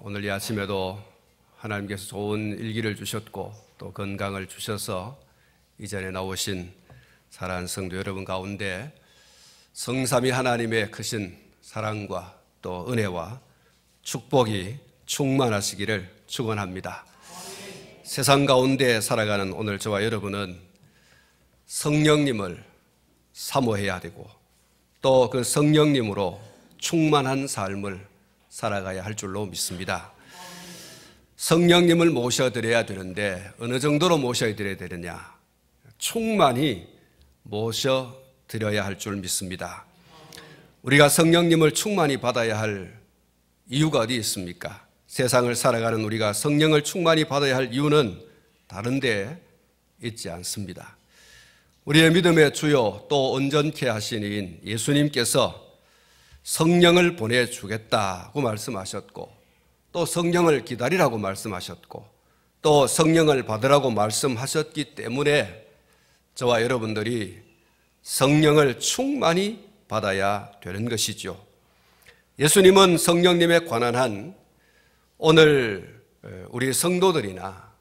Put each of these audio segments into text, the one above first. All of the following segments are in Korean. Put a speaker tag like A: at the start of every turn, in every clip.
A: 오늘 이 아침에도 하나님께서 좋은 일기를 주셨고 또 건강을 주셔서 이전에 나오신 사랑하는 성도 여러분 가운데 성삼위 하나님의 크신 사랑과 또 은혜와 축복이 충만하시기를 축원합니다. 세상 가운데 살아가는 오늘 저와 여러분은 성령님을 사모해야 되고 또 그 성령님으로 충만한 삶을 살아가야 할 줄로 믿습니다. 성령님을 모셔드려야 되는데 어느 정도로 모셔드려야 되느냐? 충만히 모셔드려야 할 줄 믿습니다. 우리가 성령님을 충만히 받아야 할 이유가 어디 있습니까? 세상을 살아가는 우리가 성령을 충만히 받아야 할 이유는 다른 데 있지 않습니다. 우리의 믿음의 주요 또 온전케 하신 이인 예수님께서 성령을 보내주겠다고 말씀하셨고 또 성령을 기다리라고 말씀하셨고 또 성령을 받으라고 말씀하셨기 때문에 저와 여러분들이 성령을 충만히 받아야 되는 것이죠. 예수님은 성령님에 관한 한 오늘 우리 성도들이나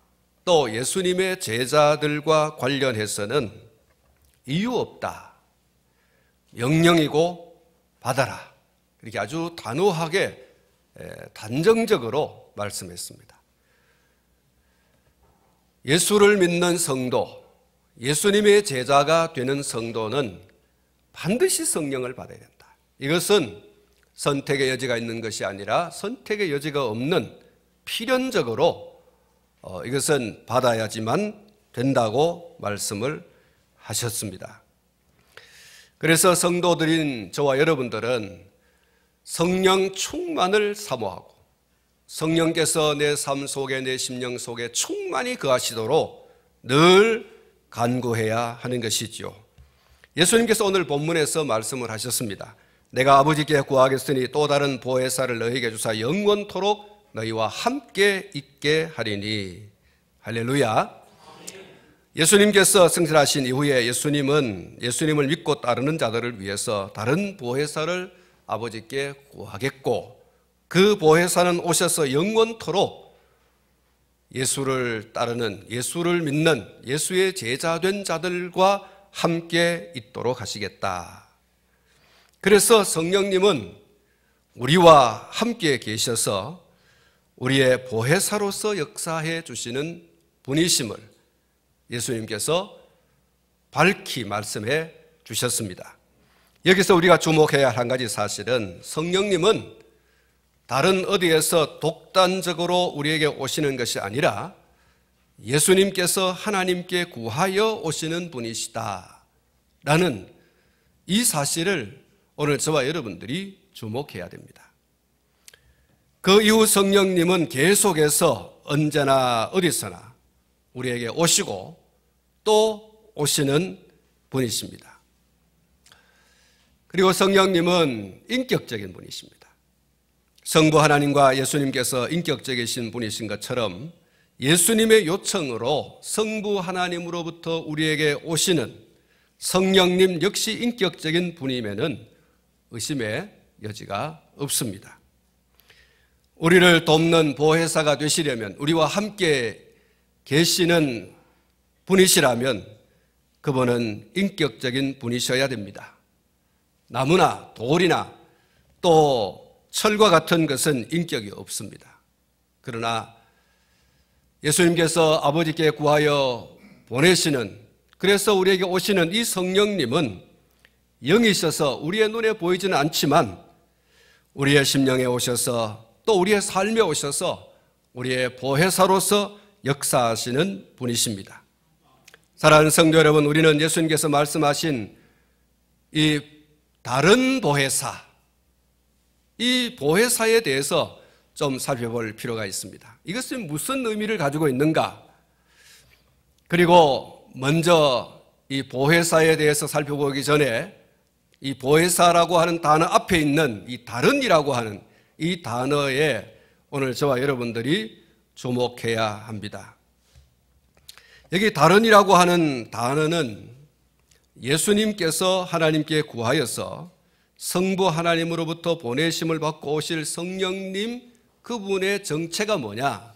A: 또 예수님의 제자들과 관련해서는 이유 없다, 명령이고 받아라, 이렇게 아주 단호하게 단정적으로 말씀했습니다. 예수를 믿는 성도, 예수님의 제자가 되는 성도는 반드시 성령을 받아야 된다. 이것은 선택의 여지가 있는 것이 아니라 선택의 여지가 없는 필연적으로 이것은 받아야지만 된다고 말씀을 하셨습니다. 그래서 성도들인 저와 여러분들은 성령 충만을 사모하고 성령께서 내 삶 속에 내 심령 속에 충만히 거하시도록 늘 간구해야 하는 것이죠. 예수님께서 오늘 본문에서 말씀을 하셨습니다. 내가 아버지께 구하겠으니 또 다른 보혜사를 너희에게 주사 영원토록 너희와 함께 있게 하리니. 할렐루야. 예수님께서 승천하신 이후에 예수님을 믿고 따르는 자들을 위해서 다른 보혜사를 아버지께 구하겠고 그 보혜사는 오셔서 영원토록 예수를 따르는, 예수를 믿는, 예수의 제자된 자들과 함께 있도록 하시겠다. 그래서 성령님은 우리와 함께 계셔서 우리의 보혜사로서 역사해 주시는 분이심을 예수님께서 밝히 말씀해 주셨습니다. 여기서 우리가 주목해야 할 한 가지 사실은 성령님은 다른 어디에서 독단적으로 우리에게 오시는 것이 아니라 예수님께서 하나님께 구하여 오시는 분이시다 라는 이 사실을 오늘 저와 여러분들이 주목해야 됩니다. 그 이후 성령님은 계속해서 언제나 어디서나 우리에게 오시고 또 오시는 분이십니다. 그리고 성령님은 인격적인 분이십니다. 성부 하나님과 예수님께서 인격적이신 분이신 것처럼 예수님의 요청으로 성부 하나님으로부터 우리에게 오시는 성령님 역시 인격적인 분임에는 의심의 여지가 없습니다. 우리를 돕는 보혜사가 되시려면, 우리와 함께 계시는 분이시라면 그분은 인격적인 분이셔야 됩니다. 나무나 돌이나 또 철과 같은 것은 인격이 없습니다. 그러나 예수님께서 아버지께 구하여 보내시는, 그래서 우리에게 오시는 이 성령님은 영이셔서 우리의 눈에 보이지는 않지만 우리의 심령에 오셔서 또 우리의 삶에 오셔서 우리의 보혜사로서 역사하시는 분이십니다. 사랑하는 성도 여러분, 우리는 예수님께서 말씀하신 이 다른 보혜사, 이 보혜사에 대해서 좀 살펴볼 필요가 있습니다. 이것은 무슨 의미를 가지고 있는가? 그리고 먼저 이 보혜사에 대해서 살펴보기 전에 이 보혜사라고 하는 단어 앞에 있는 이 다른이라고 하는 이 단어에 오늘 저와 여러분들이 주목해야 합니다. 여기 다른이라고 하는 단어는 예수님께서 하나님께 구하여서 성부 하나님으로부터 보내심을 받고 오실 성령님 그분의 정체가 뭐냐,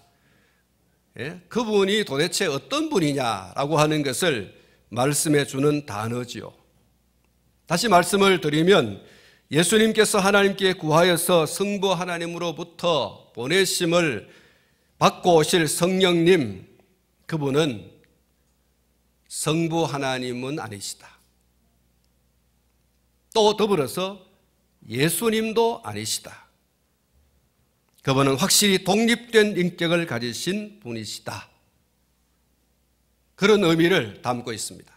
A: 예? 그분이 도대체 어떤 분이냐라고 하는 것을 말씀해 주는 단어지요. 다시 말씀을 드리면 예수님께서 하나님께 구하여서 성부 하나님으로부터 보내심을 받고 오실 성령님, 그분은 성부 하나님은 아니시다. 또 더불어서 예수님도 아니시다. 그분은 확실히 독립된 인격을 가지신 분이시다. 그런 의미를 담고 있습니다.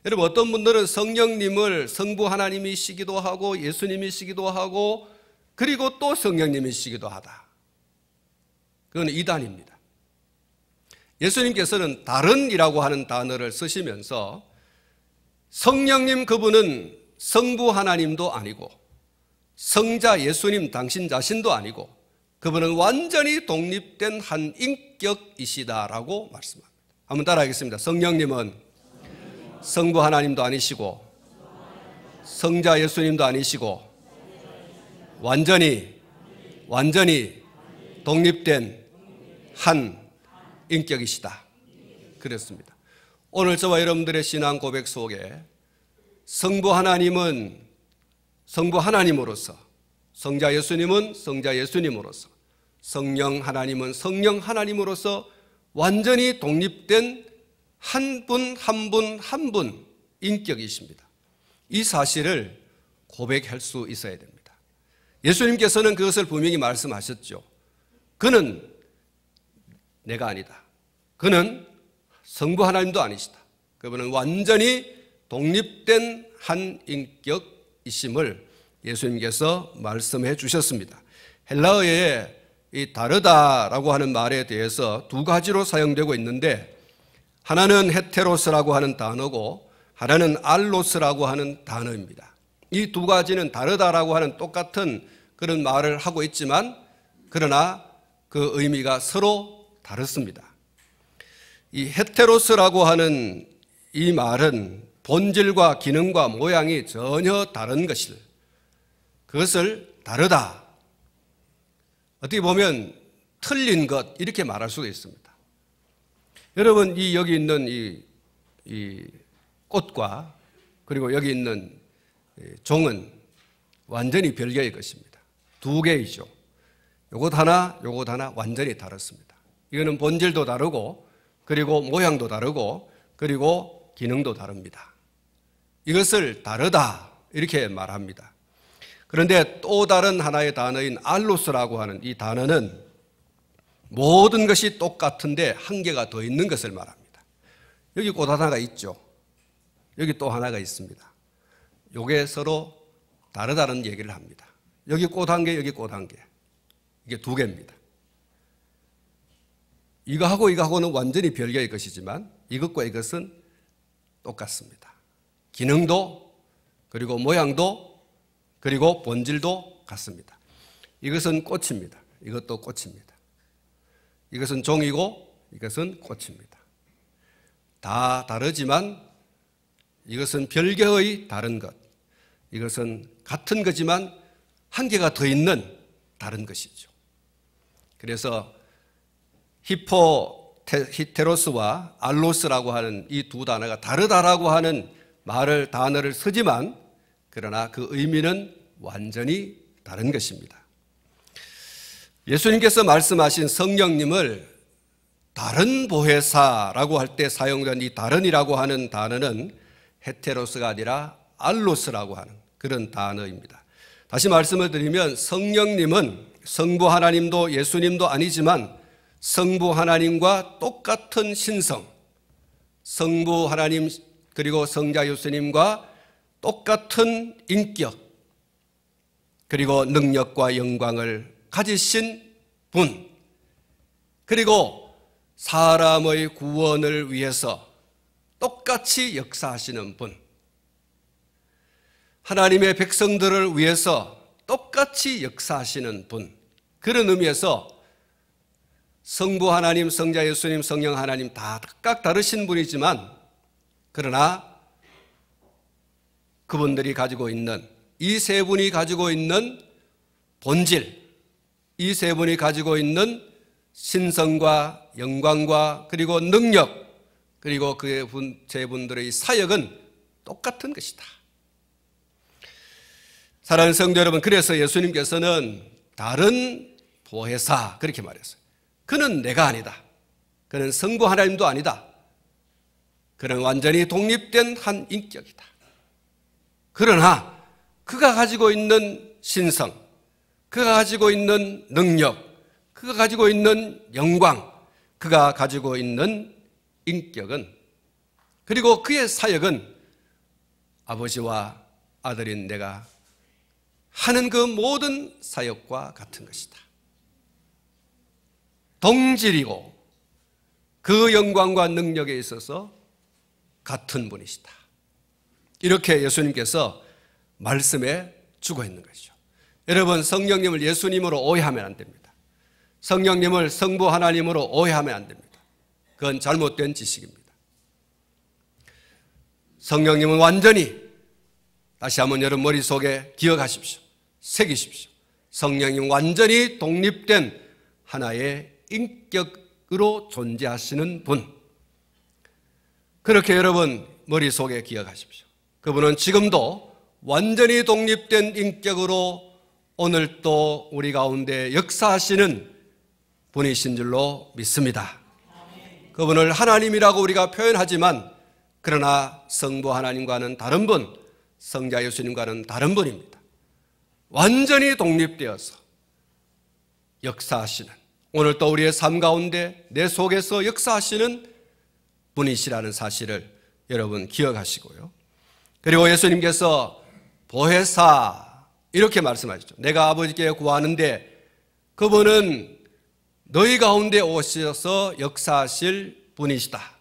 A: 여러분, 어떤 분들은 성령님을 성부 하나님이시기도 하고 예수님이시기도 하고 그리고 또 성령님이시기도 하다. 그건 이단입니다. 예수님께서는 다른이라고 하는 단어를 쓰시면서 성령님 그분은 성부 하나님도 아니고 성자 예수님 당신 자신도 아니고 그분은 완전히 독립된 한 인격이시다라고 말씀합니다. 한번 따라하겠습니다. 성령님은 성부 하나님도 아니시고 성자 예수님도 아니시고 완전히 독립된 한 인격이시다. 그렇습니다. 오늘 저와 여러분들의 신앙 고백 속에 성부 하나님은 성부 하나님으로서, 성자 예수님은 성자 예수님으로서, 성령 하나님은 성령 하나님으로서 완전히 독립된 한 분 한 분 한 분 인격이십니다. 이 사실을 고백할 수 있어야 됩니다. 예수님께서는 그것을 분명히 말씀하셨죠. 그는 내가 아니다. 그는 성부 하나님도 아니시다. 그분은 완전히 독립된 한 인격이심을 예수님께서 말씀해 주셨습니다. 헬라어에 이 다르다라고 하는 말에 대해서 두 가지로 사용되고 있는데 하나는 헤테로스라고 하는 단어고 하나는 알로스라고 하는 단어입니다. 이 두 가지는 다르다라고 하는 똑같은 그런 말을 하고 있지만 그러나 그 의미가 서로 다릅니다. 이 헤테로스라고 하는 이 말은 본질과 기능과 모양이 전혀 다른 것을, 그것을 다르다, 어떻게 보면 틀린 것, 이렇게 말할 수가 있습니다. 여러분, 이 여기 있는 이 꽃과 그리고 여기 있는 종은 완전히 별개의 것입니다. 두 개이죠. 요것 하나 완전히 다릅니다. 이거는 본질도 다르고 그리고 모양도 다르고 그리고 기능도 다릅니다. 이것을 다르다 이렇게 말합니다. 그런데 또 다른 하나의 단어인 알로스라고 하는 이 단어는 모든 것이 똑같은데 한 개가 더 있는 것을 말합니다. 여기 꽃 하나가 있죠. 여기 또 하나가 있습니다. 요게 서로 다르다는 얘기를 합니다. 여기 꽃 한 개, 여기 꽃 한 개. 이게 두 개입니다. 이거하고는 완전히 별개의 것이지만 이것과 이것은 똑같습니다. 기능도 그리고 모양도 그리고 본질도 같습니다. 이것은 꽃입니다. 이것도 꽃입니다. 이것은 종이고 이것은 꽃입니다. 다 다르지만 이것은 별개의 다른 것, 이것은 같은 거지만 한 개가 더 있는 다른 것이죠. 그래서 히테로스와 알로스라고 하는 이 두 단어가 다르다라고 하는 단어를 쓰지만 그러나 그 의미는 완전히 다른 것입니다. 예수님께서 말씀하신 성령님을 다른 보혜사라고 할 때 사용된 이 다른이라고 하는 단어는 헤테로스가 아니라 알로스라고 하는 그런 단어입니다. 다시 말씀을 드리면 성령님은 성부 하나님도 예수님도 아니지만 성부 하나님과 똑같은 신성, 성부 하나님 그리고 성자 예수님과 똑같은 인격 그리고 능력과 영광을 가지신 분, 그리고 사람의 구원을 위해서 똑같이 역사하시는 분, 하나님의 백성들을 위해서 똑같이 역사하시는 분, 그런 의미에서 성부 하나님, 성자 예수님, 성령 하나님 다 각각 다르신 분이지만 그러나 그분들이 가지고 있는 이 세 분이 가지고 있는 본질, 이 세 분이 가지고 있는 신성과 영광과 그리고 능력, 그리고 그 세 분들의 사역은 똑같은 것이다. 사랑하는 성도 여러분, 그래서 예수님께서는 다른 보혜사 그렇게 말했어요. 그는 내가 아니다. 그는 성부 하나님도 아니다. 그는 완전히 독립된 한 인격이다. 그러나 그가 가지고 있는 신성, 그가 가지고 있는 능력, 그가 가지고 있는 영광, 그가 가지고 있는 인격은, 그리고 그의 사역은 아버지와 아들인 내가 하는 그 모든 사역과 같은 것이다. 동질이고 그 영광과 능력에 있어서 같은 분이시다. 이렇게 예수님께서 말씀해 주고 있는 것이죠. 여러분, 성령님을 예수님으로 오해하면 안 됩니다. 성령님을 성부 하나님으로 오해하면 안 됩니다. 그건 잘못된 지식입니다. 성령님은 완전히, 다시 한번 여러분 머릿속에 기억하십시오. 새기십시오. 성령님 완전히 독립된 하나의 인격으로 존재하시는 분. 그렇게 여러분 머릿속에 기억하십시오. 그분은 지금도 완전히 독립된 인격으로 오늘 또 우리 가운데 역사하시는 분이신 줄로 믿습니다. 그분을 하나님이라고 우리가 표현하지만 그러나 성부 하나님과는 다른 분, 성자 예수님과는 다른 분입니다. 완전히 독립되어서 역사하시는, 오늘 또 우리의 삶 가운데 내 속에서 역사하시는 분이시라는 사실을 여러분 기억하시고요. 그리고 예수님께서 보혜사 이렇게 말씀하셨죠. 내가 아버지께 구하는데 그분은 너희 가운데 오셔서 역사하실 분이시다.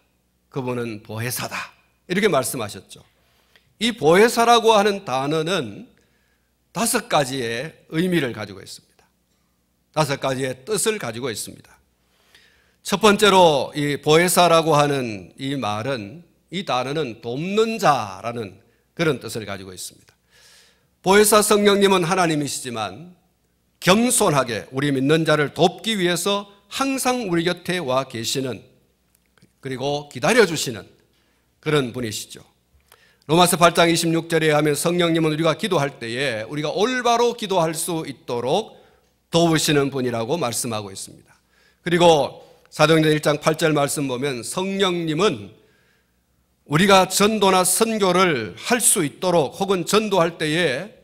A: 그분은 보혜사다. 이렇게 말씀하셨죠. 이 보혜사라고 하는 단어는 5가지의 의미를 가지고 있습니다. 5가지의 뜻을 가지고 있습니다. 첫 번째로 이 보혜사라고 하는 이 말은, 이 단어는 돕는 자라는 그런 뜻을 가지고 있습니다. 보혜사 성령님은 하나님이시지만 겸손하게 우리 믿는 자를 돕기 위해서 항상 우리 곁에 와 계시는, 그리고 기다려주시는 그런 분이시죠. 로마서 8장 26절에 하면 성령님은 우리가 기도할 때에 우리가 올바로 기도할 수 있도록 도우시는 분이라고 말씀하고 있습니다. 그리고 사도행전 1장 8절 말씀 보면 성령님은 우리가 전도나 선교를 할 수 있도록, 혹은 전도할 때에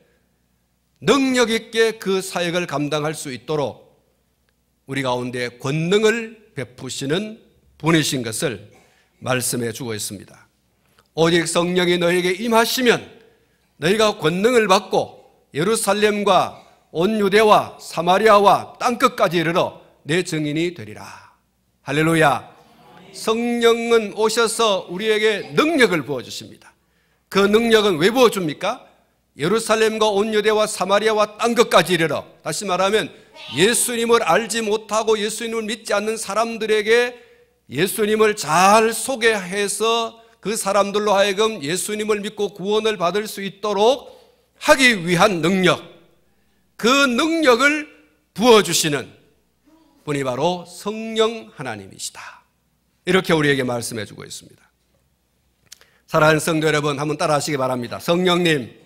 A: 능력 있게 그 사역을 감당할 수 있도록 우리 가운데 권능을 베푸시는 분이신 것을 말씀해 주고 있습니다. 오직 성령이 너에게 임하시면 너희가 권능을 받고 예루살렘과 온 유대와 사마리아와 땅끝까지 이르러 내 증인이 되리라. 할렐루야. 성령은 오셔서 우리에게 능력을 부어주십니다. 그 능력은 왜 부어줍니까? 예루살렘과 온 유대와 사마리아와 땅끝까지 이르러, 다시 말하면 예수님을 알지 못하고 예수님을 믿지 않는 사람들에게 예수님을 잘 소개해서 그 사람들로 하여금 예수님을 믿고 구원을 받을 수 있도록 하기 위한 능력, 그 능력을 부어주시는 분이 바로 성령 하나님이시다. 이렇게 우리에게 말씀해 주고 있습니다. 사랑하는 성도 여러분, 한번 따라 하시기 바랍니다. 성령님,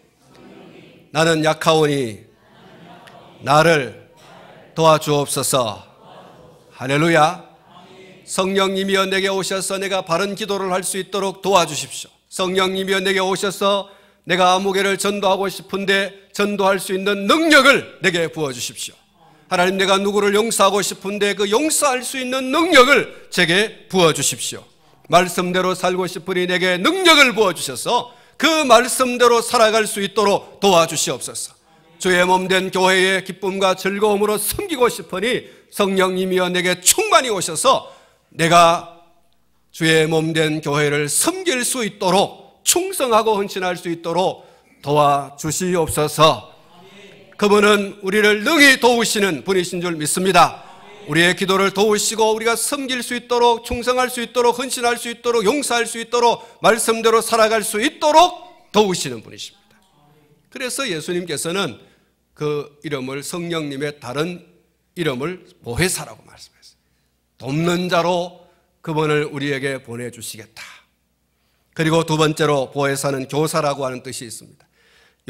A: 나는 약하오니 나를 도와주옵소서. 할렐루야. 성령님이여 내게 오셔서 내가 바른 기도를 할 수 있도록 도와주십시오. 성령님이여 내게 오셔서 내가 아무개를 전도하고 싶은데 전도할 수 있는 능력을 내게 부어주십시오. 하나님, 내가 누구를 용서하고 싶은데 그 용서할 수 있는 능력을 제게 부어주십시오. 말씀대로 살고 싶으니 내게 능력을 부어주셔서 그 말씀대로 살아갈 수 있도록 도와주시옵소서. 주의 몸된 교회의 기쁨과 즐거움으로 섬기고 싶으니 성령님이여 내게 충만히 오셔서 내가 주의 몸된 교회를 섬길 수 있도록, 충성하고 헌신할 수 있도록 도와주시옵소서. 그분은 우리를 능히 도우시는 분이신 줄 믿습니다. 우리의 기도를 도우시고 우리가 섬길 수 있도록, 충성할 수 있도록, 헌신할 수 있도록, 용서할 수 있도록, 말씀대로 살아갈 수 있도록 도우시는 분이십니다. 그래서 예수님께서는 그 이름을 성령님의 다른 이름을 보혜사라고 말씀했어요. 돕는 자로 그분을 우리에게 보내주시겠다. 그리고 두 번째로 보혜사는 교사라고 하는 뜻이 있습니다.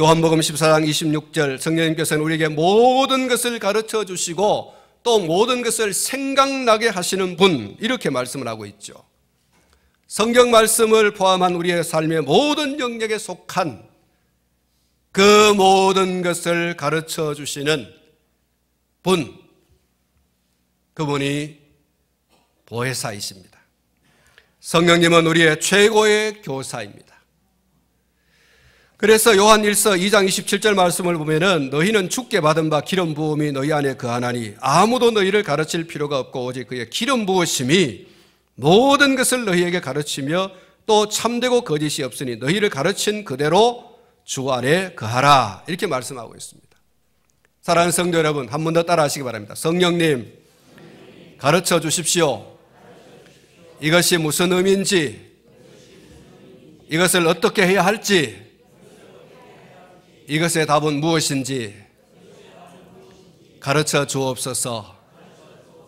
A: 요한복음 14장 26절 성령님께서는 우리에게 모든 것을 가르쳐 주시고 또 모든 것을 생각나게 하시는 분, 이렇게 말씀을 하고 있죠. 성경 말씀을 포함한 우리의 삶의 모든 영역에 속한 그 모든 것을 가르쳐 주시는 분, 그분이 보혜사이십니다. 성령님은 우리의 최고의 교사입니다. 그래서 요한 1서 2장 27절 말씀을 보면은 너희는 주께 받은 바 기름 부음이 너희 안에 거하나니 아무도 너희를 가르칠 필요가 없고 오직 그의 기름 부으심이 모든 것을 너희에게 가르치며 또 참되고 거짓이 없으니 너희를 가르친 그대로 주 안에 거하라, 이렇게 말씀하고 있습니다. 사랑하는 성도 여러분, 한 번 더 따라 하시기 바랍니다. 성령님 가르쳐 주십시오. 이것이 무슨 의미인지, 이것을 어떻게 해야 할지, 이것의 답은 무엇인지 가르쳐 주옵소서.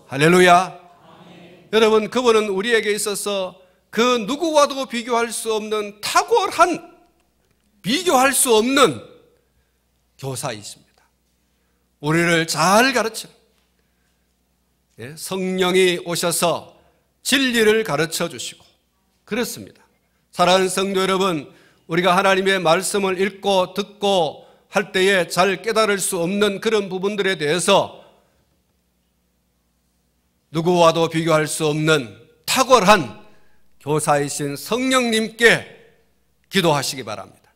A: 할렐루야. 여러분, 그분은 우리에게 있어서 그 누구와도 비교할 수 없는 탁월한, 비교할 수 없는 교사이십니다. 우리를 잘 가르치는, 성령이 오셔서 진리를 가르쳐 주시고 그렇습니다. 사랑하는 성도 여러분, 우리가 하나님의 말씀을 읽고 듣고 할 때에 잘 깨달을 수 없는 그런 부분들에 대해서 누구와도 비교할 수 없는 탁월한 교사이신 성령님께 기도하시기 바랍니다.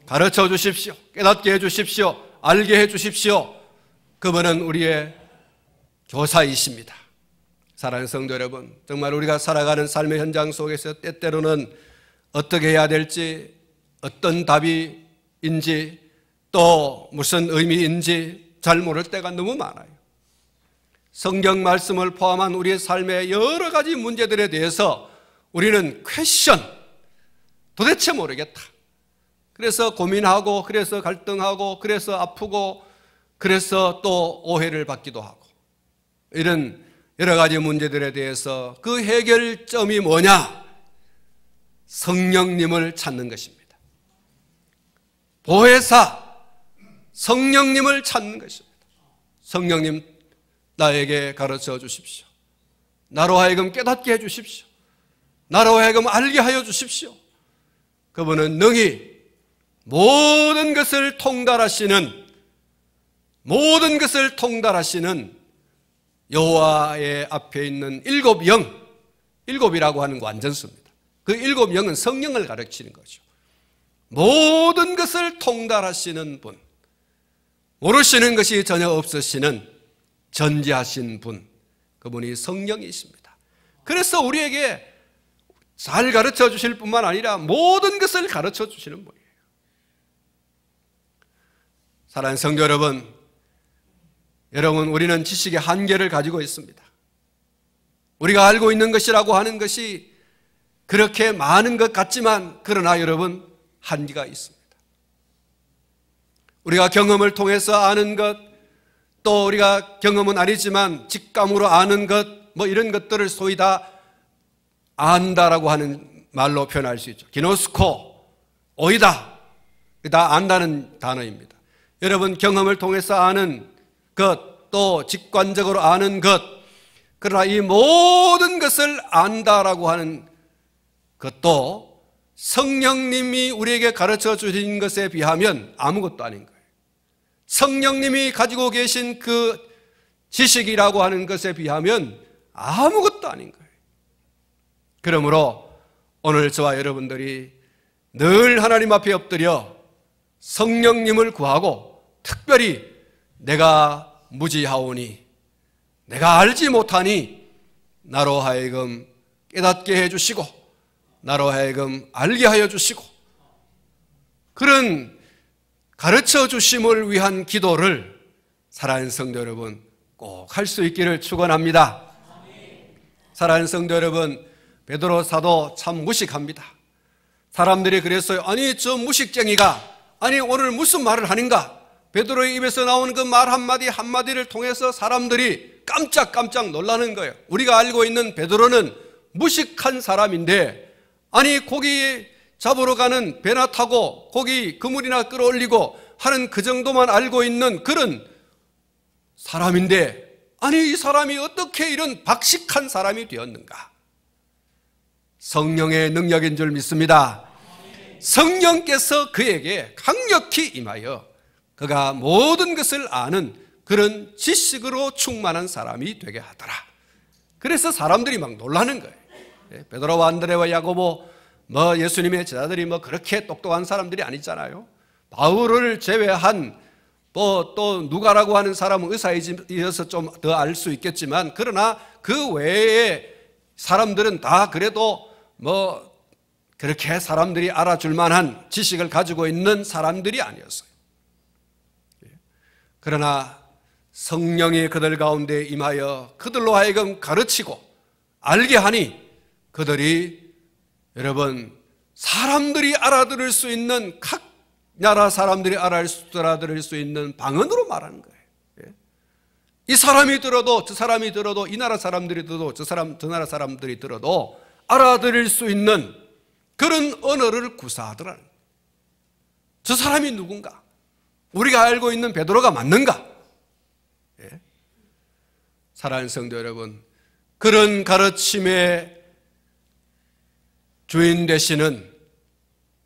A: 가르쳐 주십시오. 깨닫게 해 주십시오. 알게 해 주십시오. 그분은 우리의 교사이십니다. 사랑하는 성도 여러분, 정말 우리가 살아가는 삶의 현장 속에서 때때로는 어떻게 해야 될지, 어떤 답이인지, 또 무슨 의미인지 잘 모를 때가 너무 많아요. 성경 말씀을 포함한 우리의 삶의 여러 가지 문제들에 대해서 우리는 퀘션, 도대체 모르겠다. 그래서 고민하고, 그래서 갈등하고, 그래서 아프고, 그래서 또 오해를 받기도 하고, 이런 여러 가지 문제들에 대해서 그 해결점이 뭐냐? 성령님을 찾는 것입니다. 보혜사, 성령님을 찾는 것입니다. 성령님, 나에게 가르쳐 주십시오. 나로 하여금 깨닫게 해 주십시오. 나로 하여금 알게 하여 주십시오. 그분은 능히 모든 것을 통달하시는, 모든 것을 통달하시는 여호와의 앞에 있는 일곱 영, 일곱이라고 하는 거 완전수입니다. 그 일곱 영은 성령을 가르치는 거죠. 모든 것을 통달하시는 분, 모르시는 것이 전혀 없으시는 전지하신 분, 그분이 성령이십니다. 그래서 우리에게 잘 가르쳐 주실 뿐만 아니라 모든 것을 가르쳐 주시는 분이에요. 사랑하는 성도 여러분, 우리는 지식의 한계를 가지고 있습니다. 우리가 알고 있는 것이라고 하는 것이 그렇게 많은 것 같지만, 그러나 여러분, 한계가 있습니다. 우리가 경험을 통해서 아는 것, 또 우리가 경험은 아니지만 직감으로 아는 것, 뭐 이런 것들을 소위 다 안다라고 하는 말로 표현할 수 있죠. 기노스코, 오이다, 다 안다는 단어입니다. 여러분, 경험을 통해서 아는 것, 또 직관적으로 아는 것, 그러나 이 모든 것을 안다라고 하는 것도 성령님이 우리에게 가르쳐 주신 것에 비하면 아무것도 아닌 거예요. 성령님이 가지고 계신 그 지식이라고 하는 것에 비하면 아무것도 아닌 거예요. 그러므로 오늘 저와 여러분들이 늘 하나님 앞에 엎드려 성령님을 구하고, 특별히 내가 무지하오니, 내가 알지 못하니 나로 하여금 깨닫게 해주시고, 나로 하여금 알게 하여 주시고, 그런 가르쳐 주심을 위한 기도를 사랑하는 성도 여러분 꼭 할 수 있기를 축원합니다. 사랑하는 성도 여러분, 베드로 사도 참 무식합니다. 사람들이 그랬어요. 아니, 저 무식쟁이가, 아니 오늘 무슨 말을 하는가? 베드로의 입에서 나오는 그 말 한마디 한마디를 통해서 사람들이 깜짝깜짝 놀라는 거예요. 우리가 알고 있는 베드로는 무식한 사람인데, 아니 고기 잡으러 가는 배나 타고 고기 그물이나 끌어올리고 하는 그 정도만 알고 있는 그런 사람인데, 아니 이 사람이 어떻게 이런 박식한 사람이 되었는가? 성령의 능력인 줄 믿습니다. 성령께서 그에게 강력히 임하여 그가 모든 것을 아는 그런 지식으로 충만한 사람이 되게 하더라. 그래서 사람들이 막 놀라는 거예요. 베드로와 안드레와 야고보 예수님의 제자들이 그렇게 똑똑한 사람들이 아니잖아요. 바울을 제외한 또 누가라고 하는 사람은 의사이어서 좀 더 알 수 있겠지만, 그러나 그 외의 사람들은 다 그래도 그렇게 사람들이 알아줄 만한 지식을 가지고 있는 사람들이 아니었어요. 그러나 성령이 그들 가운데 임하여 그들로 하여금 가르치고 알게 하니 그들이, 여러분, 사람들이 알아들을 수 있는, 각 나라 사람들이 알아들을 수 있는 방언으로 말하는 거예요. 이 사람이 들어도 저 사람이 들어도, 이 나라 사람들이 들어도 저 나라 사람들이 들어도 알아들을 수 있는 그런 언어를 구사하더라는 거예요. 저 사람이 누군가? 우리가 알고 있는 베드로가 맞는가? 사랑하는 성도 여러분, 그런 가르침의 주인 되시는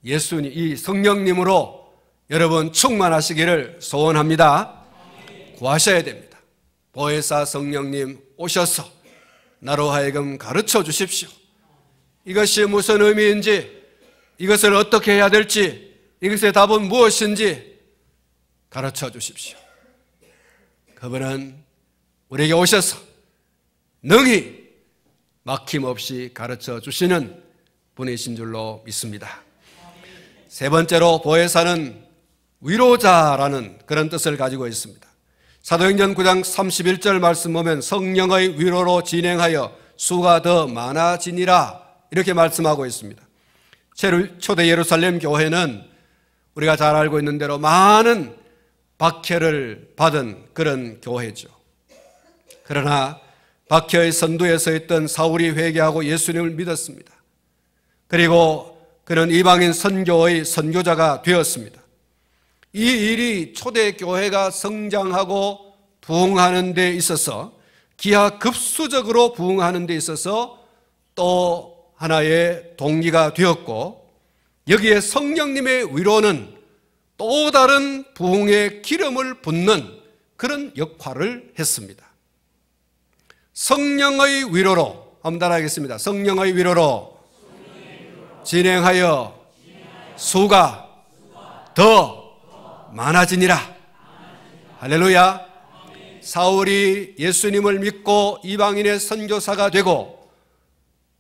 A: 예수님, 이 성령님으로 여러분 충만하시기를 소원합니다. 구하셔야 됩니다. 보혜사 성령님 오셔서 나로 하여금 가르쳐 주십시오. 이것이 무슨 의미인지, 이것을 어떻게 해야 될지, 이것의 답은 무엇인지 가르쳐 주십시오. 그분은 우리에게 오셔서 능히 막힘없이 가르쳐 주시는 분이신 줄로 믿습니다. 세 번째로, 보혜사는 위로자라는 그런 뜻을 가지고 있습니다. 사도행전 9장 31절 말씀 보면 성령의 위로로 진행하여 수가 더 많아지니라, 이렇게 말씀하고 있습니다. 초대 예루살렘 교회는 우리가 잘 알고 있는 대로 많은 박해를 받은 그런 교회죠. 그러나 박해의 선두에 서 있던 사울이 회개하고 예수님을 믿었습니다. 그리고 그는 이방인 선교의 선교자가 되었습니다. 이 일이 초대교회가 성장하고 부흥하는 데 있어서, 기하급수적으로 부흥하는 데 있어서 또 하나의 동기가 되었고, 여기에 성령님의 위로는 또 다른 부흥의 기름을 붓는 그런 역할을 했습니다. 성령의 위로로, 한번 따라하겠습니다. 성령의 위로로 진행하여 수가 더 많아지니라. 할렐루야. 사울이 예수님을 믿고 이방인의 선교사가 되고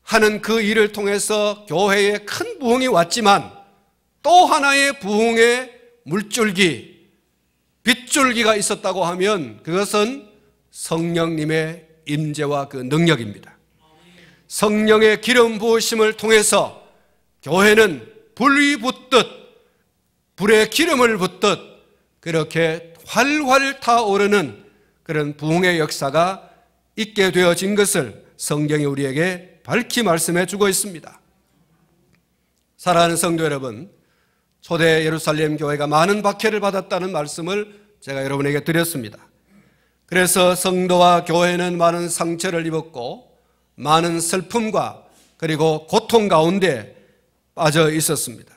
A: 하는 그 일을 통해서 교회에 큰 부흥이 왔지만, 또 하나의 부흥의 물줄기, 빗줄기가 있었다고 하면 그것은 성령님의 임재와 그 능력입니다. 성령의 기름 부으심을 통해서 교회는 불이 붙듯, 불에 기름을 붓듯 그렇게 활활 타오르는 그런 부흥의 역사가 있게 되어진 것을 성경이 우리에게 밝히 말씀해 주고 있습니다. 사랑하는 성도 여러분, 초대 예루살렘 교회가 많은 박해를 받았다는 말씀을 제가 여러분에게 드렸습니다. 그래서 성도와 교회는 많은 상처를 입었고 많은 슬픔과 그리고 고통 가운데 빠져 있었습니다.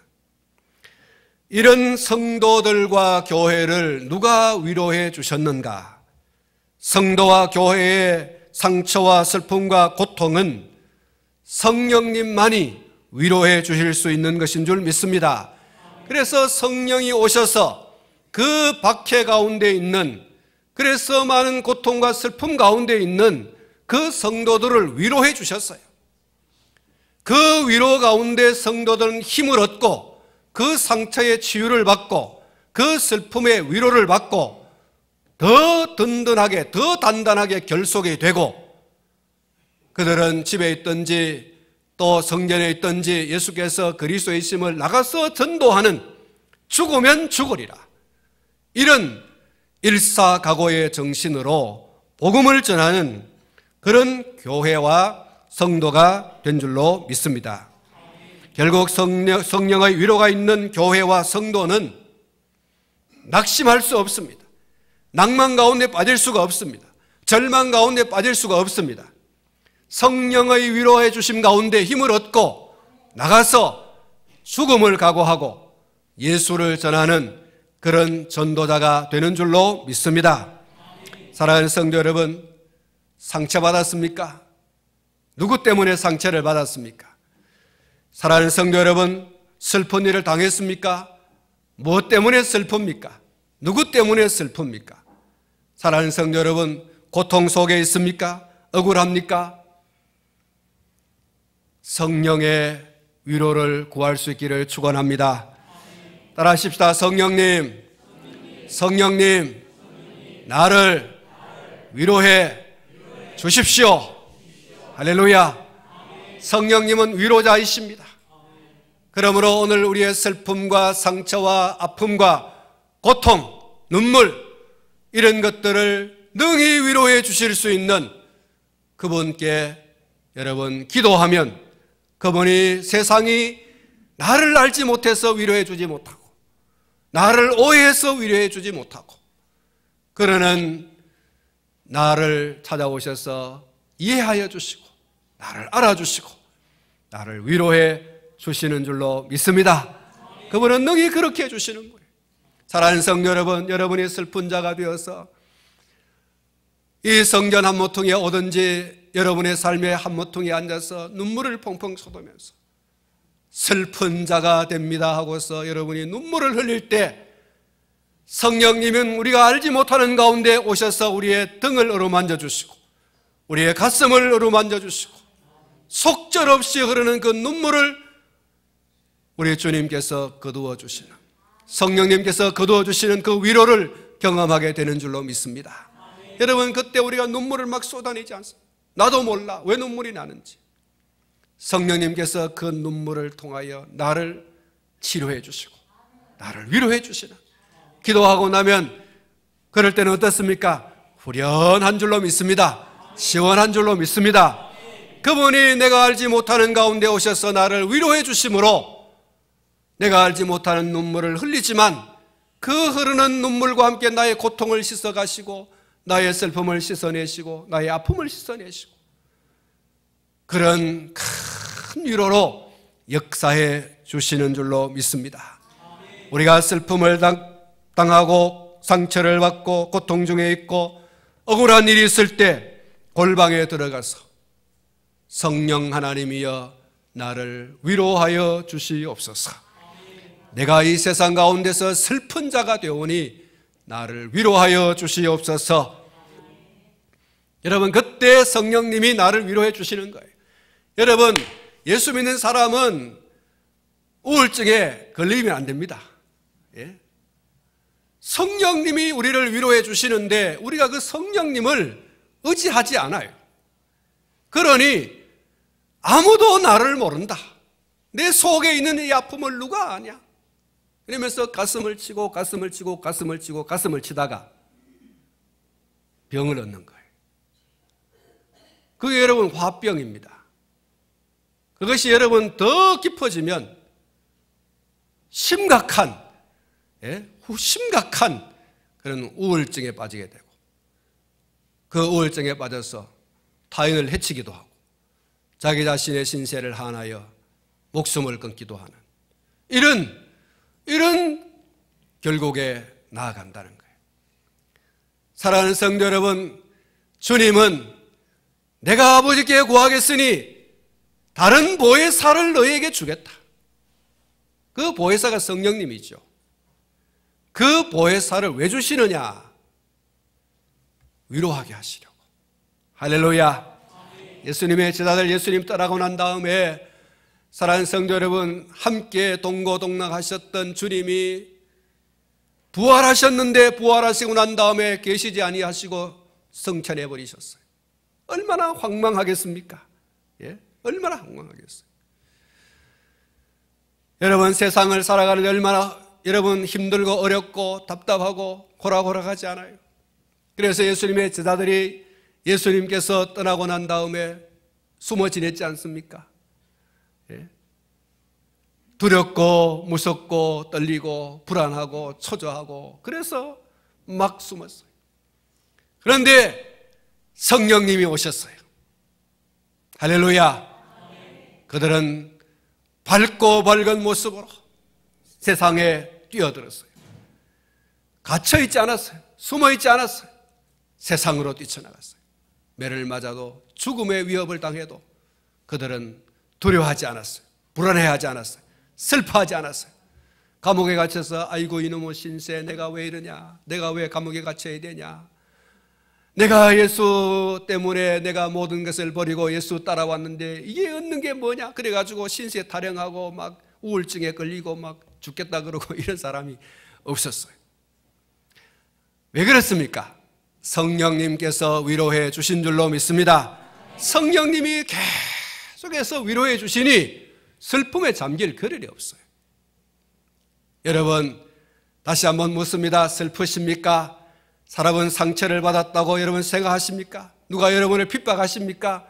A: 이런 성도들과 교회를 누가 위로해 주셨는가? 성도와 교회의 상처와 슬픔과 고통은 성령님만이 위로해 주실 수 있는 것인 줄 믿습니다. 그래서 성령이 오셔서 그 박해 가운데 있는, 그래서 많은 고통과 슬픔 가운데 있는 그 성도들을 위로해 주셨어요. 그 위로 가운데 성도들은 힘을 얻고 그 상처의 치유를 받고 그 슬픔의 위로를 받고 더 든든하게, 더 단단하게 결속이 되고, 그들은 집에 있든지 또 성전에 있든지 예수께서 그리스도의 있음을 나가서 전도하는, 죽으면 죽으리라, 이런 일사각오의 정신으로 복음을 전하는 그런 교회와 성도가 된 줄로 믿습니다. 결국 성령의 위로가 있는 교회와 성도는 낙심할 수 없습니다. 낭만 가운데 빠질 수가 없습니다. 절망 가운데 빠질 수가 없습니다. 성령의 위로해 주심 가운데 힘을 얻고 나가서 죽음을 각오하고 예수를 전하는 그런 전도자가 되는 줄로 믿습니다. 사랑하는 성도 여러분, 상처받았습니까? 누구 때문에 상처를 받았습니까? 사랑하는 성도 여러분, 슬픈 일을 당했습니까? 무엇 때문에 슬픕니까? 누구 때문에 슬픕니까? 사랑하는 성도 여러분, 고통 속에 있습니까? 억울합니까? 성령의 위로를 구할 수 있기를 축원합니다. 따라하십시다. 성령님, 성령님, 나를 위로해 주십시오. 할렐루야. 성령님은 위로자이십니다. 그러므로 오늘 우리의 슬픔과 상처와 아픔과 고통, 눈물 이런 것들을 능히 위로해 주실 수 있는 그분께 여러분 기도하면 그분이 세상이 나를 알지 못해서 위로해 주지 못하고 나를 오해해서 위로해 주지 못하고 그러는 나를 찾아오셔서 이해하여 주시고 나를 알아주시고 나를 위로해 주시는 줄로 믿습니다. 그분은 능히 그렇게 해주시는 거예요. 사랑하는 성도 여러분, 여러분이 슬픈 자가 되어서 이 성전 한 모퉁이에 오든지 여러분의 삶의 한 모퉁이에 앉아서 눈물을 펑펑 쏟으면서 슬픈 자가 됩니다 하고서 여러분이 눈물을 흘릴 때 성령님은 우리가 알지 못하는 가운데 오셔서 우리의 등을 어루만져 주시고 우리의 가슴을 어루만져 주시고 속절없이 흐르는 그 눈물을 우리 주님께서 거두어 주시는, 성령님께서 거두어 주시는 그 위로를 경험하게 되는 줄로 믿습니다. 여러분, 그때 우리가 눈물을 막 쏟아내지 않습니다. 나도 몰라 왜 눈물이 나는지. 성령님께서 그 눈물을 통하여 나를 치료해 주시고 나를 위로해 주시는, 기도하고 나면 그럴 때는 어떻습니까? 후련한 줄로 믿습니다. 시원한 줄로 믿습니다. 그분이 내가 알지 못하는 가운데 오셔서 나를 위로해 주심으로 내가 알지 못하는 눈물을 흘리지만 그 흐르는 눈물과 함께 나의 고통을 씻어가시고 나의 슬픔을 씻어내시고 나의 아픔을 씻어내시고 그런 큰 위로로 역사해 주시는 줄로 믿습니다. 우리가 슬픔을 당하고 상처를 받고 고통 중에 있고 억울한 일이 있을 때 골방에 들어가서 성령 하나님이여 나를 위로하여 주시옵소서. 내가 이 세상 가운데서 슬픈 자가 되오니 나를 위로하여 주시옵소서. 여러분, 그때 성령님이 나를 위로해 주시는 거예요. 여러분, 예수 믿는 사람은 우울증에 걸리면 안 됩니다. 예? 성령님이 우리를 위로해 주시는데 우리가 그 성령님을 의지하지 않아요. 그러니 아무도 나를 모른다. 내 속에 있는 이 아픔을 누가 아냐? 그러면서 가슴을 치고 가슴을 치고 가슴을 치고 가슴을 치다가 병을 얻는 거예요. 그게 여러분 화병입니다. 그것이 여러분 더 깊어지면 심각한 그런 우울증에 빠지게 되고 그 우울증에 빠져서 타인을 해치기도 하고 자기 자신의 신세를 한하여 목숨을 끊기도 하는 이런 결국에 나아간다는 거예요. 사랑하는 성도 여러분, 주님은 내가 아버지께 구하겠으니 다른 보혜사를 너희에게 주겠다. 그 보혜사가 성령님이죠. 그 보혜사를 왜 주시느냐? 위로하게 하시려고. 할렐루야. 예수님의 제자들 예수님 따라가고 난 다음에 사랑하는 성도 여러분, 함께 동고동락하셨던 주님이 부활하셨는데 부활하시고 난 다음에 계시지 아니하시고 성천해 버리셨어요. 얼마나 황망하겠습니까? 예? 얼마나 황망하겠어요. 여러분, 세상을 살아가는데 얼마나 여러분 힘들고 어렵고 답답하고 고락고락하지 않아요. 그래서 예수님의 제자들이 예수님께서 떠나고 난 다음에 숨어 지냈지 않습니까? 예? 두렵고 무섭고 떨리고 불안하고 초조하고 그래서 막 숨었어요. 그런데 성령님이 오셨어요. 할렐루야. 그들은 밝고 밝은 모습으로 세상에 뛰어들었어요. 갇혀있지 않았어요. 숨어있지 않았어요. 세상으로 뛰쳐나갔어요. 매를 맞아도 죽음의 위협을 당해도 그들은 두려워하지 않았어요. 불안해하지 않았어요. 슬퍼하지 않았어요. 감옥에 갇혀서 아이고 이놈의 신세 내가 왜 이러냐, 내가 왜 감옥에 갇혀야 되냐, 내가 예수 때문에 내가 모든 것을 버리고 예수 따라왔는데 이게 얻는 게 뭐냐, 그래가지고 신세 타령하고 막 우울증에 걸리고 막 죽겠다 그러고 이런 사람이 없었어요. 왜 그렇습니까? 성령님께서 위로해 주신 줄로 믿습니다. 성령님이 계속해서 위로해 주시니 슬픔에 잠길 겨를이 없어요. 여러분 다시 한번 묻습니다. 슬프십니까? 사람은 상처를 받았다고 여러분 생각하십니까? 누가 여러분을 핍박하십니까?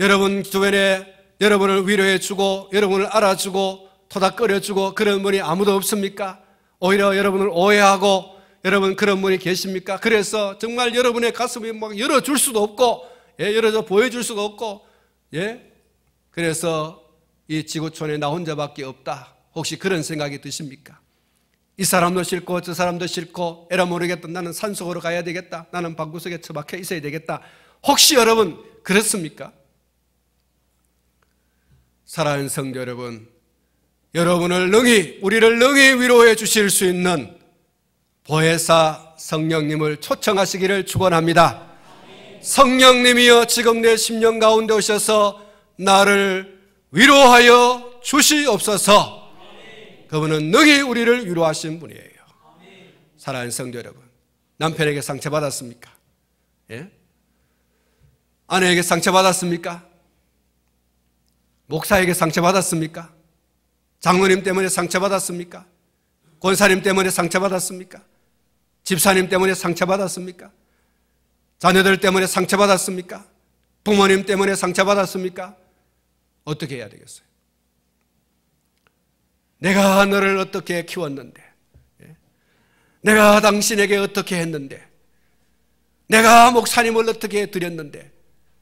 A: 여러분 주변에 여러분을 위로해 주고 여러분을 알아주고 토닥거려 주고 그런 분이 아무도 없습니까? 오히려 여러분을 오해하고 여러분 그런 분이 계십니까? 그래서 정말 여러분의 가슴이 막 열어줄 수도 없고, 열어줘 보여줄 수가 없고, 그래서 이 지구촌에 나 혼자밖에 없다. 혹시 그런 생각이 드십니까? 이 사람도 싫고 저 사람도 싫고 에라 모르겠다. 나는 산속으로 가야 되겠다. 나는 방구석에 처박혀 있어야 되겠다. 혹시 여러분 그렇습니까? 사랑하는 성도 여러분, 여러분을 우리를 능히 위로해 주실 수 있는 보혜사 성령님을 초청하시기를 축원합니다. 성령님이여 지금 내 심령 가운데 오셔서 나를 위로하여 주시옵소서. 그분은 능히 우리를 위로하신 분이에요. 사랑하는 성도 여러분, 남편에게 상처받았습니까? 예? 아내에게 상처받았습니까? 목사에게 상처받았습니까? 장로님 때문에 상처받았습니까? 권사님 때문에 상처받았습니까? 집사님 때문에 상처받았습니까? 자녀들 때문에 상처받았습니까? 부모님 때문에 상처받았습니까? 어떻게 해야 되겠어요? 내가 너를 어떻게 키웠는데, 내가 당신에게 어떻게 했는데, 내가 목사님을 어떻게 드렸는데,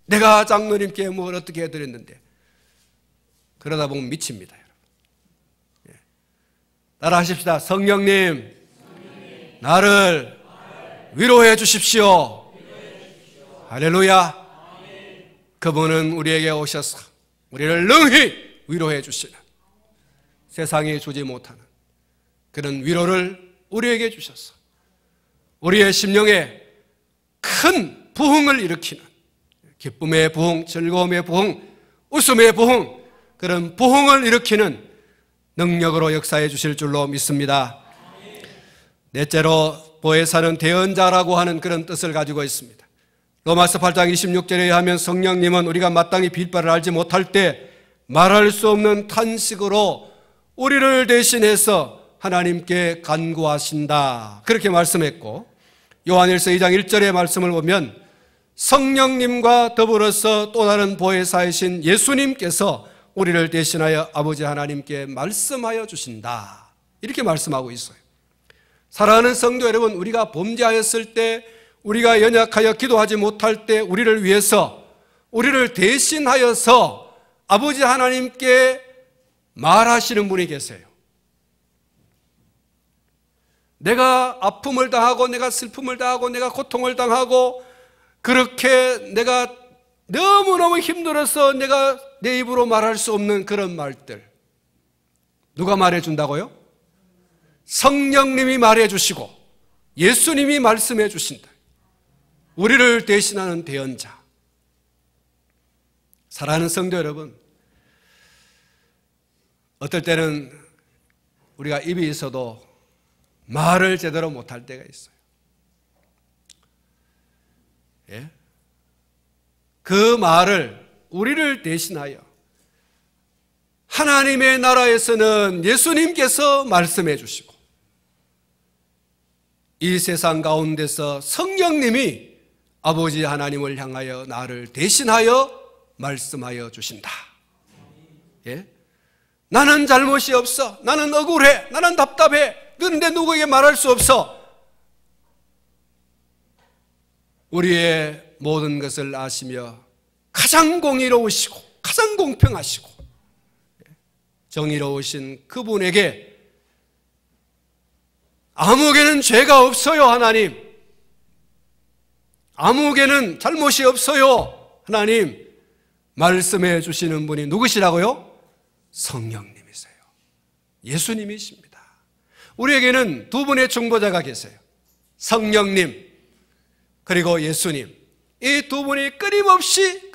A: 내가 장로님께 뭘 어떻게 해드렸는데, 그러다 보면 미칩니다, 여러분. 따라 하십시다. 성령님, 나를 위로해 주십시오. 할렐루야. 그분은 우리에게 오셔서 우리를 능히 위로해 주시는, 세상이 주지 못하는 그런 위로를 우리에게 주셔서 우리의 심령에 큰 부흥을 일으키는, 기쁨의 부흥, 즐거움의 부흥, 웃음의 부흥, 그런 부흥을 일으키는 능력으로 역사해 주실 줄로 믿습니다. 넷째로 보혜사는 대언자라고 하는 그런 뜻을 가지고 있습니다. 로마서 8장 26절에 의하면 성령님은 우리가 마땅히 빌바를 알지 못할 때 말할 수 없는 탄식으로 우리를 대신해서 하나님께 간구하신다, 그렇게 말씀했고, 요한일서 2장 1절의 말씀을 보면 성령님과 더불어서 또 다른 보혜사이신 예수님께서 우리를 대신하여 아버지 하나님께 말씀하여 주신다, 이렇게 말씀하고 있어요. 사랑하는 성도 여러분, 우리가 범죄하였을 때, 우리가 연약하여 기도하지 못할 때 우리를 위해서, 우리를 대신하여서 아버지 하나님께 말하시는 분이 계세요. 내가 아픔을 당하고 내가 슬픔을 당하고 내가 고통을 당하고 그렇게 내가 너무너무 힘들어서 내가 내 입으로 말할 수 없는 그런 말들, 누가 말해준다고요? 성령님이 말해주시고 예수님이 말씀해 주신다. 우리를 대신하는 대언자. 사랑하는 성도 여러분, 어떨 때는 우리가 입이 있어도 말을 제대로 못할 때가 있어요. 예? 그 말을 우리를 대신하여 하나님의 나라에서는 예수님께서 말씀해 주시고 이 세상 가운데서 성령님이 아버지 하나님을 향하여 나를 대신하여 말씀하여 주신다. 예? 나는 잘못이 없어. 나는 억울해. 나는 답답해. 그런데 누구에게 말할 수 없어. 우리의 모든 것을 아시며 가장 공의로우시고 가장 공평하시고 정의로우신 그분에게 아무개는 죄가 없어요, 하나님. 아무개는 잘못이 없어요, 하나님. 말씀해 주시는 분이 누구시라고요? 성령님이세요. 예수님이십니다. 우리에게는 두 분의 중보자가 계세요. 성령님 그리고 예수님. 이 두 분이 끊임없이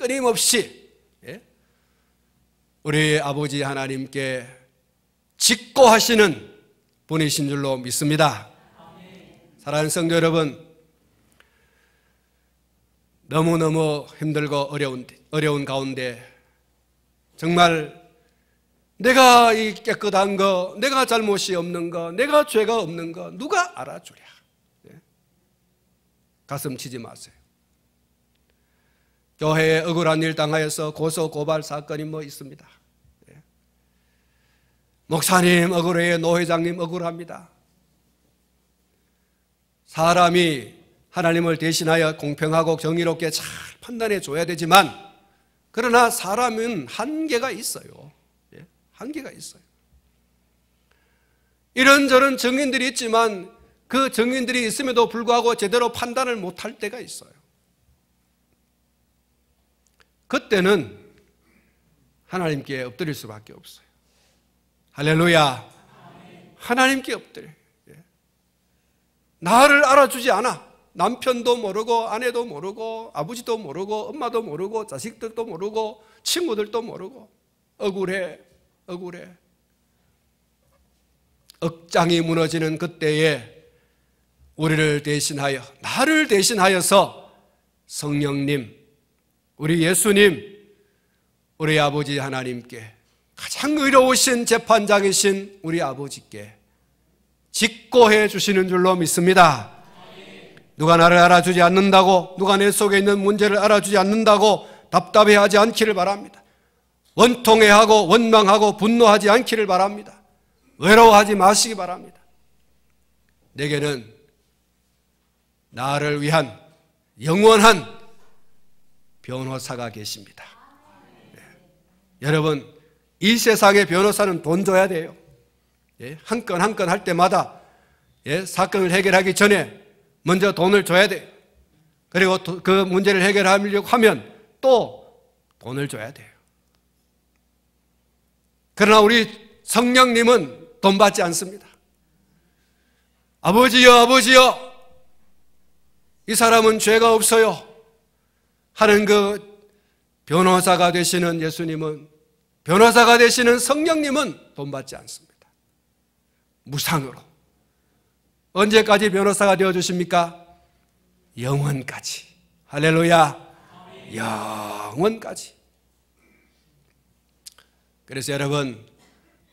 A: 우리 아버지 하나님께 직고하시는 분이신 줄로 믿습니다. 사랑하는 성도 여러분, 너무너무 힘들고 어려운 가운데 정말 내가 이 깨끗한 거, 내가 잘못이 없는 거, 내가 죄가 없는 거 누가 알아주랴. 가슴 치지 마세요. 교회에 억울한 일 당하여서 고소 고발 사건이 뭐 있습니다. 목사님 억울해요. 노회장님 억울합니다. 사람이 하나님을 대신하여 공평하고 정의롭게 잘 판단해 줘야 되지만, 그러나 사람은 한계가 있어요. 한계가 있어요. 이런저런 증인들이 있지만 그 증인들이 있음에도 불구하고 제대로 판단을 못할 때가 있어요. 그때는 하나님께 엎드릴 수밖에 없어요. 할렐루야. 하나님께 엎드려요. 나를 알아주지 않아. 남편도 모르고 아내도 모르고 아버지도 모르고 엄마도 모르고 자식들도 모르고 친구들도 모르고 억울해. 억장이 무너지는 그때에 우리를 대신하여, 나를 대신하여서 성령님, 우리 예수님, 우리 아버지 하나님께, 가장 의로우신 재판장이신 우리 아버지께 직고해 주시는 줄로 믿습니다. 누가 나를 알아주지 않는다고, 누가 내 속에 있는 문제를 알아주지 않는다고 답답해하지 않기를 바랍니다. 원통해하고 원망하고 분노하지 않기를 바랍니다. 외로워하지 마시기 바랍니다. 내게는 나를 위한 영원한 변호사가 계십니다. 여러분, 이 세상의 변호사는 돈 줘야 돼요. 한 건 한 건 할 때마다 사건을 해결하기 전에 먼저 돈을 줘야 돼요. 그리고 그 문제를 해결하려고 하면 또 돈을 줘야 돼요. 그러나 우리 성령님은 돈 받지 않습니다. 아버지여, 이 사람은 죄가 없어요 하는 그 변호사가 되시는 예수님은, 변호사가 되시는 성령님은 돈 받지 않습니다. 무상으로. 언제까지 변호사가 되어주십니까? 영원까지. 할렐루야. 영원까지. 그래서 여러분,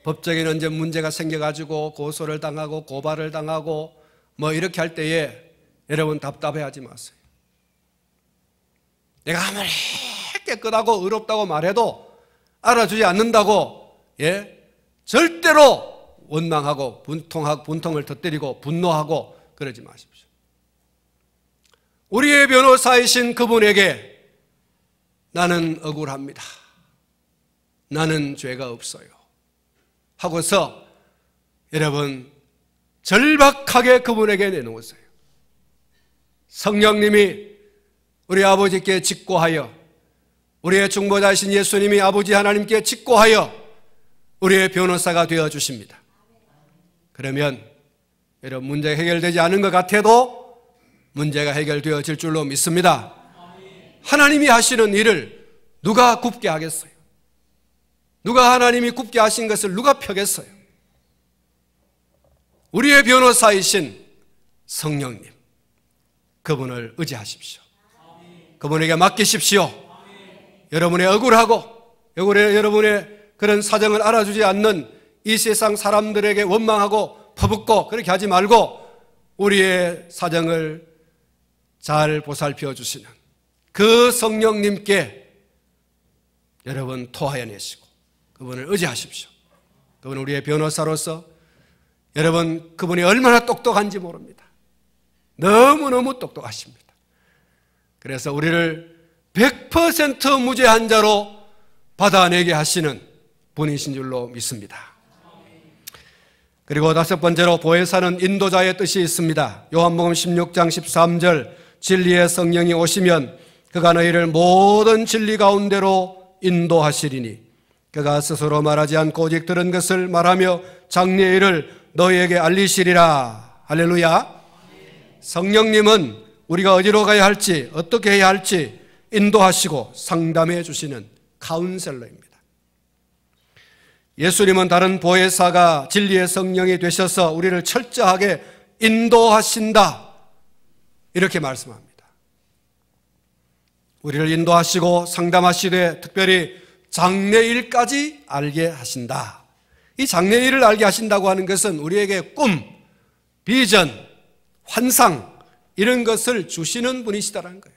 A: 법정에 언제 문제가 생겨가지고 고소를 당하고 고발을 당하고 뭐 이렇게 할 때에 여러분 답답해하지 마세요. 내가 아무리 깨끗하고 의롭다고 말해도 알아주지 않는다고 절대로 원망하고 분통을 터뜨리고 분노하고 그러지 마십시오. 우리의 변호사이신 그분에게 나는 억울합니다, 나는 죄가 없어요 하고서 여러분 절박하게 그분에게 내놓으세요. 성령님이 우리 아버지께 직고하여, 우리의 중보자이신 예수님이 아버지 하나님께 직고하여 우리의 변호사가 되어주십니다. 그러면 여러분, 문제가 해결되지 않은 것 같아도 문제가 해결되어질 줄로 믿습니다. 하나님이 하시는 일을 누가 굽게 하겠어요? 누가 하나님이 굽게 하신 것을 누가 펴겠어요? 우리의 변호사이신 성령님, 그분을 의지하십시오. 그분에게 맡기십시오. 여러분의 억울하고 여러분의 그런 사정을 알아주지 않는 이 세상 사람들에게 원망하고 퍼붓고 그렇게 하지 말고 우리의 사정을 잘 보살펴 주시는 그 성령님께 여러분 토하여 내시고 그분을 의지하십시오. 그분은 우리의 변호사로서 여러분 그분이 얼마나 똑똑한지 모릅니다. 너무너무 똑똑하십니다. 그래서 우리를 100% 무죄한 자로 받아내게 하시는 분이신 줄로 믿습니다. 그리고 다섯 번째로 보혜사는 인도자의 뜻이 있습니다. 요한복음 16장 13절 진리의 성령이 오시면 그가 너희를 모든 진리 가운데로 인도하시리니 그가 스스로 말하지 않고 오직 들은 것을 말하며 장래의 일을 너희에게 알리시리라. 할렐루야. 성령님은 우리가 어디로 가야 할지 어떻게 해야 할지 인도하시고 상담해 주시는 카운셀러입니다. 예수님은 다른 보혜사가 진리의 성령이 되셔서 우리를 철저하게 인도하신다 이렇게 말씀합니다. 우리를 인도하시고 상담하시되 특별히 장래일까지 알게 하신다. 이 장래일을 알게 하신다고 하는 것은 우리에게 꿈, 비전, 환상 이런 것을 주시는 분이시다라는 거예요.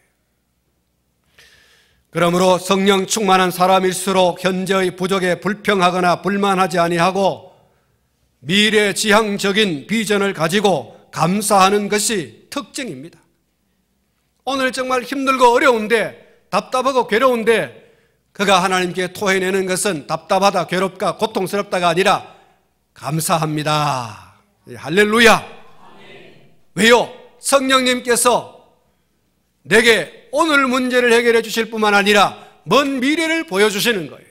A: 그러므로 성령 충만한 사람일수록 현재의 부족에 불평하거나 불만하지 아니하고 미래지향적인 비전을 가지고 감사하는 것이 특징입니다. 오늘 정말 힘들고 어려운데 답답하고 괴로운데 그가 하나님께 토해내는 것은 답답하다, 괴롭다, 고통스럽다가 아니라 감사합니다. 할렐루야. 왜요? 성령님께서 내게 오늘 문제를 해결해 주실 뿐만 아니라 먼 미래를 보여주시는 거예요.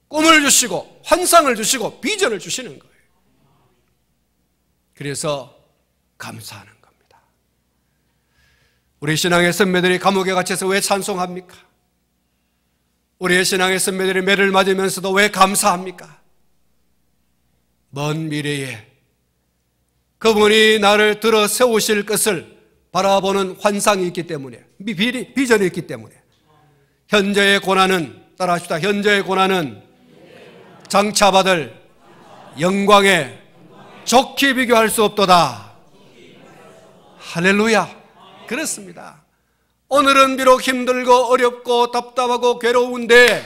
A: 꿈을 주시고 환상을 주시고 비전을 주시는 거예요. 그래서 감사하는 겁니다. 우리 신앙의 선배들이 감옥에 갇혀서 왜 찬송합니까? 우리의 신앙의 선배들이 매를 맞으면서도 왜 감사합니까? 먼 미래에 그분이 나를 들어 세우실 것을 바라보는 환상이 있기 때문에, 비전이 있기 때문에. 현재의 고난은, 따라합시다. 현재의 고난은 장차받을 영광에 좋게 비교할 수 없도다. 할렐루야. 그렇습니다. 오늘은 비록 힘들고 어렵고 답답하고 괴로운데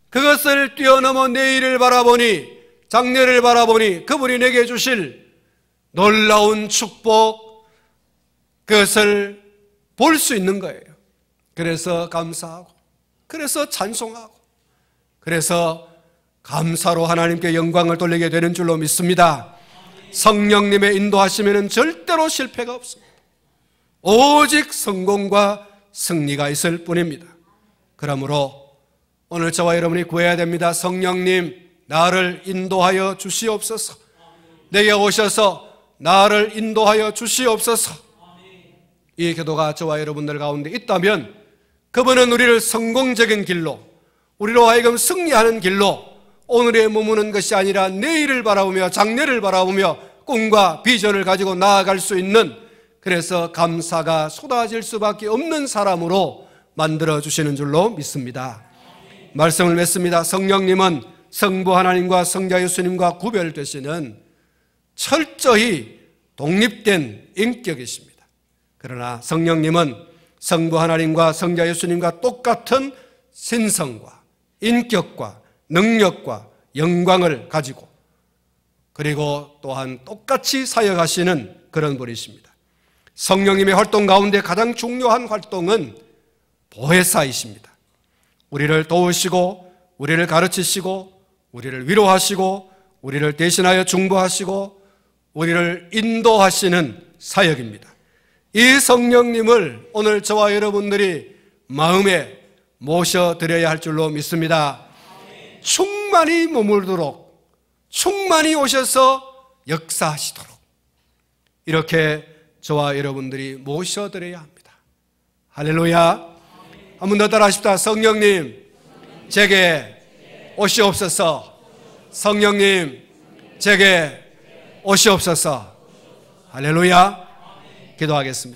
A: 그것을 뛰어넘어 내일을 바라보니, 장래를 바라보니 그분이 내게 주실 놀라운 축복, 그것을 볼 수 있는 거예요. 그래서 감사하고, 그래서 찬송하고, 그래서 감사로 하나님께 영광을 돌리게 되는 줄로 믿습니다. 성령님의 인도하시면 절대로 실패가 없습니다. 오직 성공과 승리가 있을 뿐입니다. 그러므로 오늘 저와 여러분이 구해야 됩니다. 성령님, 나를 인도하여 주시옵소서. 내게 오셔서 나를 인도하여 주시옵소서. 이 기도가 저와 여러분들 가운데 있다면 그분은 우리를 성공적인 길로, 우리로 하여금 승리하는 길로, 오늘에 머무는 것이 아니라 내일을 바라보며 장래를 바라보며 꿈과 비전을 가지고 나아갈 수 있는, 그래서 감사가 쏟아질 수밖에 없는 사람으로 만들어주시는 줄로 믿습니다. 말씀을 맺습니다. 성령님은 성부 하나님과 성자 예수님과 구별되시는 철저히 독립된 인격이십니다. 그러나 성령님은 성부 하나님과 성자 예수님과 똑같은 신성과 인격과 능력과 영광을 가지고, 그리고 또한 똑같이 사역하시는 그런 분이십니다. 성령님의 활동 가운데 가장 중요한 활동은 보혜사이십니다. 우리를 도우시고 우리를 가르치시고 우리를 위로하시고 우리를 대신하여 중보하시고 우리를 인도하시는 사역입니다. 이 성령님을 오늘 저와 여러분들이 마음에 모셔드려야 할 줄로 믿습니다. 충만히 머물도록, 충만히 오셔서 역사하시도록 이렇게 저와 여러분들이 모셔드려야 합니다. 할렐루야. 한 번 더 따라하십시다. 성령님, 제게 오시옵소서. 성령님, 제게 오시옵소서. 할렐루야. 기도하겠습니다.